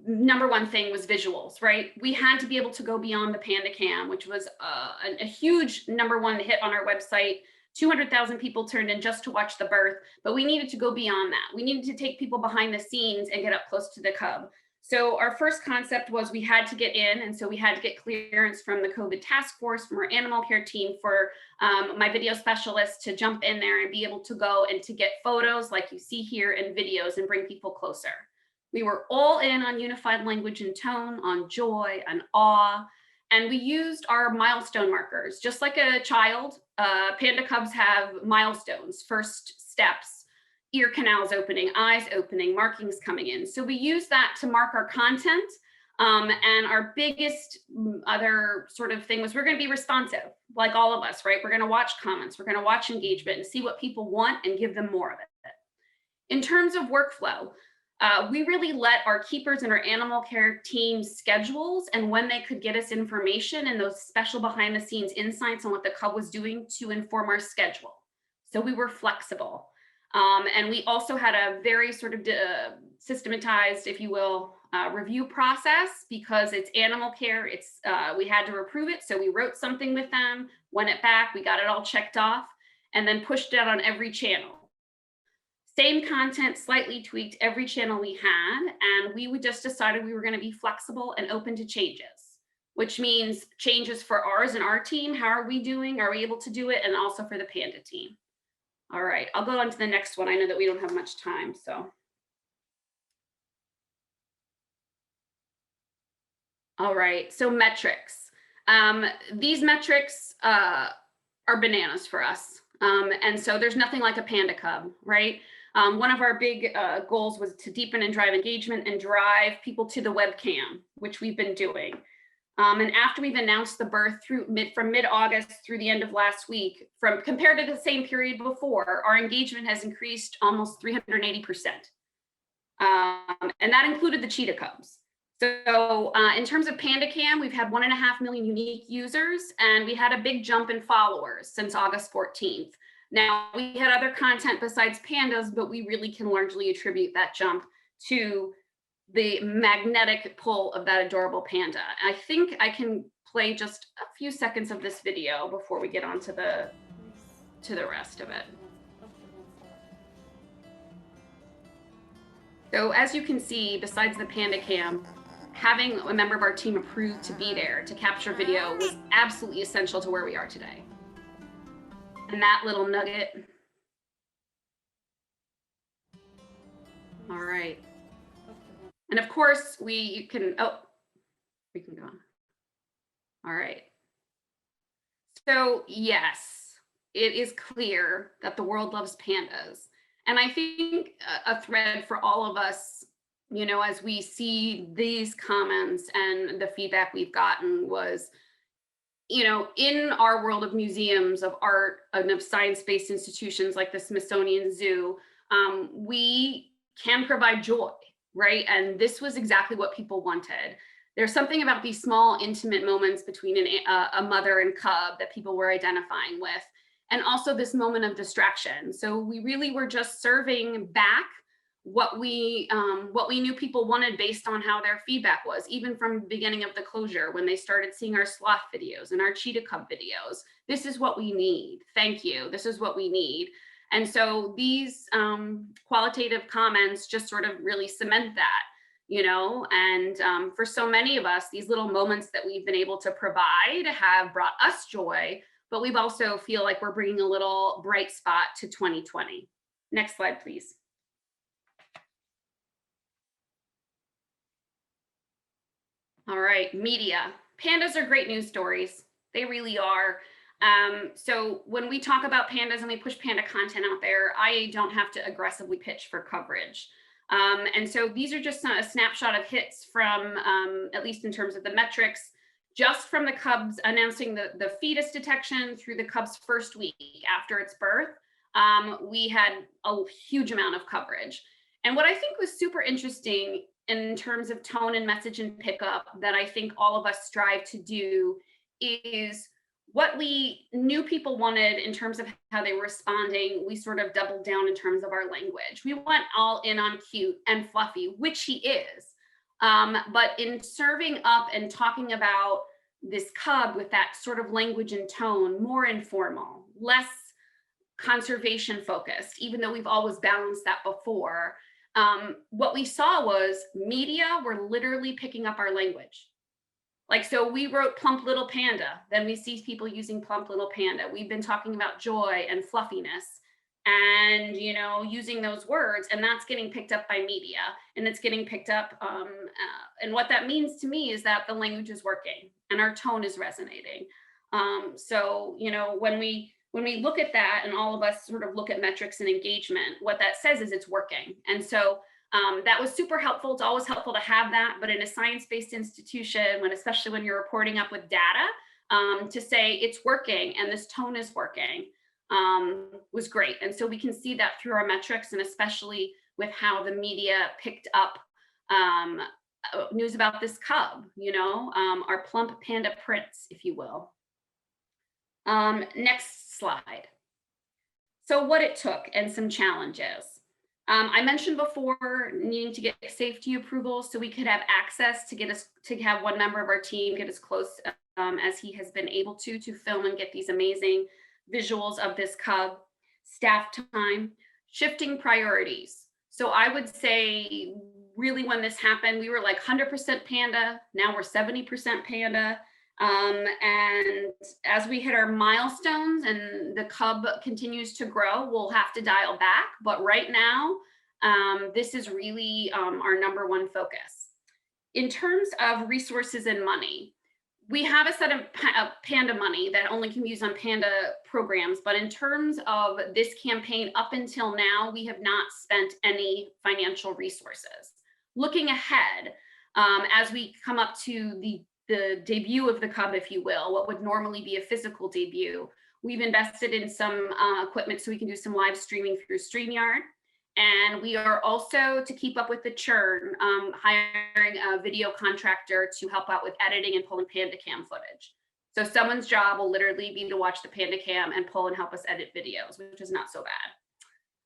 number one thing was visuals, right? We had to be able to go beyond the Panda Cam, which was a huge number one hit on our website. 200,000 people turned in just to watch the birth, but we needed to go beyond that. We needed to take people behind the scenes and get up close to the cub. So our first concept was we had to get in, and so we had to get clearance from the COVID task force, from our animal care team, for my video specialist to jump in there and be able to go and to get photos like you see here and videos and bring people closer. We were all in on unified language and tone, on joy and awe, and we used our milestone markers. Just like a child, panda cubs have milestones, first steps, ear canals opening, eyes opening, markings coming in. So we use that to mark our content. And our biggest other sort of thing was we're going to be responsive, like all of us, right? We're going to watch comments, we're going to watch engagement and see what people want and give them more of it. In terms of workflow, we really let our keepers and our animal care team schedules and when they could get us information and those special behind the scenes insights on what the cub was doing to inform our schedule. So we were flexible. And we also had a very sort of systematized, if you will, review process because it's animal care. It's we had to approve it. So we wrote something with them, went it back, we got it all checked off, and then pushed it out on every channel. Same content, slightly tweaked every channel we had, and we just decided we were going to be flexible and open to changes, which means changes for ours and our team. How are we doing? Are we able to do it? And also for the panda team. All right, I'll go on to the next one. I know that we don't have much time, so. All right, so metrics. These metrics are bananas for us. And so there's nothing like a panda cub, right? One of our big goals was to deepen and drive engagement and drive people to the webcam, which we've been doing. And after we've announced the birth from mid-August through the end of last week, compared to the same period before, our engagement has increased almost 380%. And that included the cheetah cubs. So in terms of Panda Cam, we've had 1.5 million unique users, and we had a big jump in followers since August 14th. Now, we had other content besides pandas, but we really can largely attribute that jump to the magnetic pull of that adorable panda. I think I can play just a few seconds of this video before we get on to the rest of it. So as you can see, besides the Panda Cam, having a member of our team approved to be there to capture video was absolutely essential to where we are today. And that little nugget All right. And of course, we can go on. All right. So yes, it is clear that the world loves pandas. And I think a thread for all of us, you know, as we see these comments and the feedback we've gotten was, you know, in our world of museums, of art, and of science-based institutions like the Smithsonian Zoo, we can provide joy, right? And this was exactly what people wanted. There's something about these small, intimate moments between a mother and cub that people were identifying with, and also this moment of distraction. So we really were just serving back what we knew people wanted based on how their feedback was, even from the beginning of the closure, when they started seeing our sloth videos and our cheetah cub videos. This is what we need. Thank you. This is what we need. And so these qualitative comments just sort of really cement that, you know, and for so many of us, these little moments that we've been able to provide have brought us joy, but we've also feel like we're bringing a little bright spot to 2020. Next slide, please. All right, media. Pandas are great news stories. They really are. So when we talk about pandas and we push panda content out there, I don't have to aggressively pitch for coverage. And so these are just a snapshot of hits from, at least in terms of the metrics, just from the cubs announcing the fetus detection through the cub's first week after its birth. We had a huge amount of coverage. And what I think was super interesting in terms of tone and message and pickup that I think all of us strive to do is what we knew people wanted in terms of how they were responding. We sort of doubled down in terms of our language. We went all in on cute and fluffy, which he is. But in serving up and talking about this cub with that sort of language and tone, more informal, less conservation focused, even though we've always balanced that before, what we saw was media were literally picking up our language. Like, so we wrote plump little panda, then we see people using plump little panda. We've been talking about joy and fluffiness and, you know, using those words, and that's getting picked up by media, and it's getting picked up. And what that means to me is that the language is working and our tone is resonating. So, you know, when we look at that and all of us sort of look at metrics and engagement, what that says is it's working. And so that was super helpful. It's always helpful to have that, but in a science-based institution, especially when you're reporting up with data, to say it's working and this tone is working was great. And so we can see that through our metrics, and especially with how the media picked up news about this cub, you know, our plump panda prince, if you will. Next slide. So what it took and some challenges. I mentioned before needing to get safety approval so we could have access to have one member of our team get as close as he has been able to film and get these amazing visuals of this cub. Staff time, shifting priorities. So I would say really when this happened, we were like 100% panda. Now we're 70% panda. And as we hit our milestones and the cub continues to grow, we'll have to dial back. But right now, this is really our number one focus. In terms of resources and money, we have a set of panda money that only can be used on panda programs. But in terms of this campaign, up until now, we have not spent any financial resources. Looking ahead, as we come up to the debut of the cub, if you will, what would normally be a physical debut, we've invested in some equipment so we can do some live streaming through StreamYard. And we are also, to keep up with the churn, hiring a video contractor to help out with editing and pulling PandaCam footage. So someone's job will literally be to watch the PandaCam and pull and help us edit videos, which is not so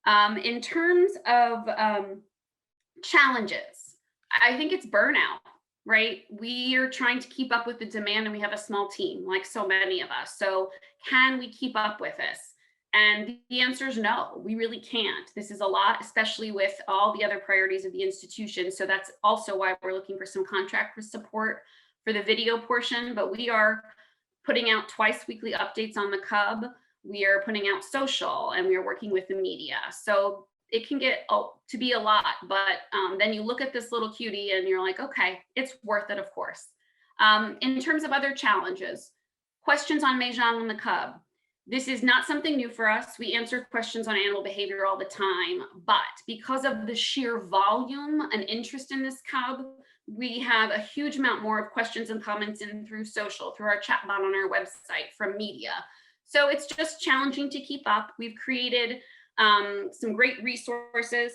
bad. In terms of challenges, I think it's burnout. Right? We are trying to keep up with the demand, and we have a small team, like so many of us. So can we keep up with this? And the answer is no, we really can't. This is a lot, especially with all the other priorities of the institution. So that's also why we're looking for some contract support for the video portion, but we are putting out twice weekly updates on the cub. We are putting out social, and we are working with the media. So it can get to be a lot, but then you look at this little cutie and you're like, okay, it's worth it, of course. In terms of other challenges, questions on Meijang and the cub. This is not something new for us. We answer questions on animal behavior all the time, but because of the sheer volume and interest in this cub, we have a huge amount more of questions and comments in through social, through our chat bot on our website, from media. So it's just challenging to keep up. We've created some great resources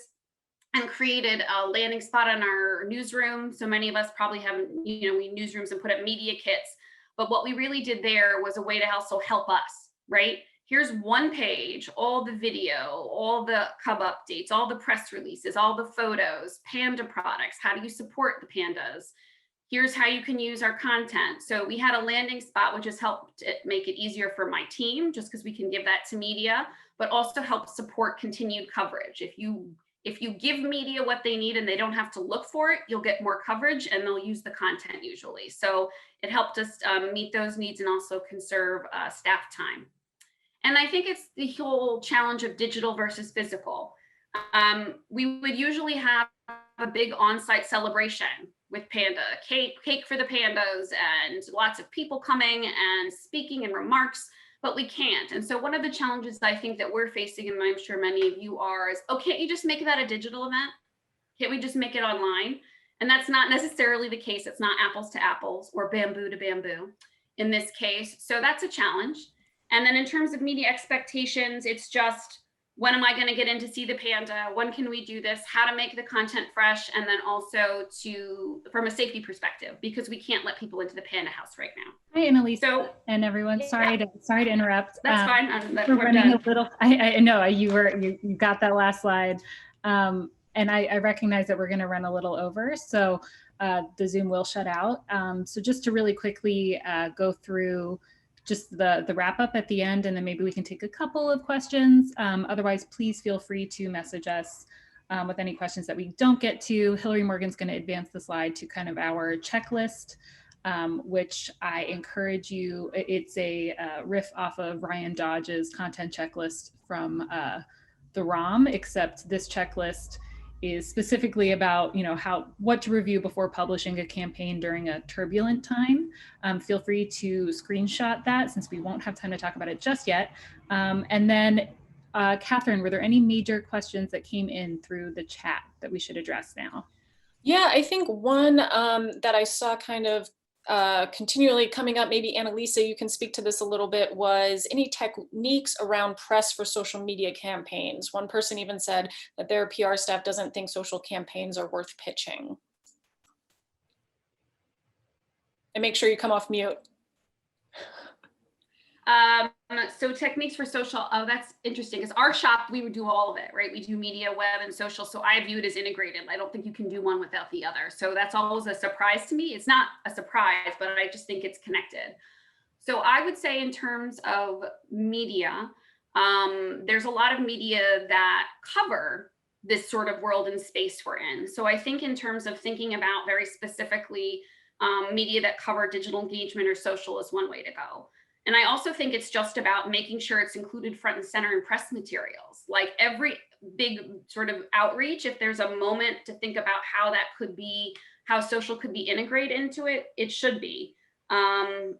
and created a landing spot in our newsroom. So many of us probably have, we newsrooms and put up media kits, but what we really did there was a way to also help us, right? Here's one page, all the video, all the cub updates, all the press releases, all the photos, panda products. How do you support the pandas? Here's how you can use our content. So we had a landing spot, which has helped make it easier for my team, just because we can give that to media, but also help support continued coverage. If you give media what they need and they don't have to look for it, you'll get more coverage and they'll use the content usually. So it helped us meet those needs and also conserve staff time. And I think it's the whole challenge of digital versus physical. We would usually have a big on-site celebration with panda, cake for the pandas and lots of people coming and speaking and remarks, but we can't. And so one of the challenges I think that we're facing, and I'm sure many of you are, is, oh, can't you just make that a digital event? Can't we just make it online? And that's not necessarily the case. It's not apples to apples or bamboo to bamboo in this case. So that's a challenge. And then in terms of media expectations, it's just, when am I going to get in to see the panda? When can we do this? How to make the content fresh, and then also from a safety perspective, because we can't let people into the panda house right now. Hi, Annalisa, and everyone. Sorry to interrupt. That's fine. We're running a little. I know you got that last slide, and I recognize that we're going to run a little over, so the Zoom will shut out. So just to really quickly go through just the wrap up at the end, and then maybe we can take a couple of questions. Otherwise, please feel free to message us with any questions that we don't get to. Hilary-Morgan's going to advance the slide to kind of our checklist, which I encourage you. It's a riff off of Ryan Dodge's content checklist from the ROM, except this checklist is specifically about, what to review before publishing a campaign during a turbulent time. Feel free to screenshot that, since we won't have time to talk about it just yet. And then, Katharine, were there any major questions that came in through the chat that we should address now? Yeah, I think one that I saw kind of continually coming up, maybe Annalisa, you can speak to this a little bit, was any techniques around press for social media campaigns. One person even said that their PR staff doesn't think social campaigns are worth pitching. And make sure you come off mute. So techniques for social, oh, that's interesting, because our shop, we would do all of it, right? We do media, web, and social. So I view it as integrated. I don't think you can do one without the other. So that's always a surprise to me. It's not a surprise, but I just think it's connected. So I would say in terms of media, there's a lot of media that cover this sort of world and space we're in. So I think in terms of thinking about very specifically media that cover digital engagement or social is one way to go. And I also think it's just about making sure it's included front and center in press materials. Like every big sort of outreach, if there's a moment to think about how that could be, how social could be integrated into it, it should be. And,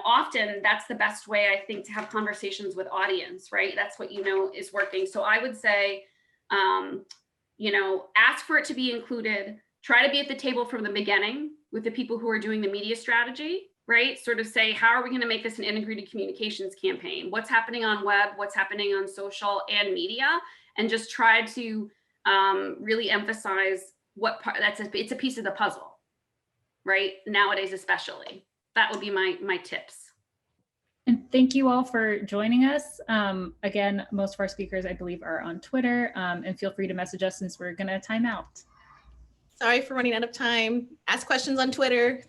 often that's the best way, I think, to have conversations with audience, right? That's what is working. So I would say, ask for it to be included, try to be at the table from the beginning with the people who are doing the media strategy, right? Sort of say, how are we going to make this an integrated communications campaign? What's happening on web? What's happening on social and media? And just try to really emphasize what part it's a piece of the puzzle, right? Nowadays, especially. That would be my tips. And thank you all for joining us. Again, most of our speakers, I believe, are on Twitter, and feel free to message us since we're going to time out. Sorry for running out of time. Ask questions on Twitter.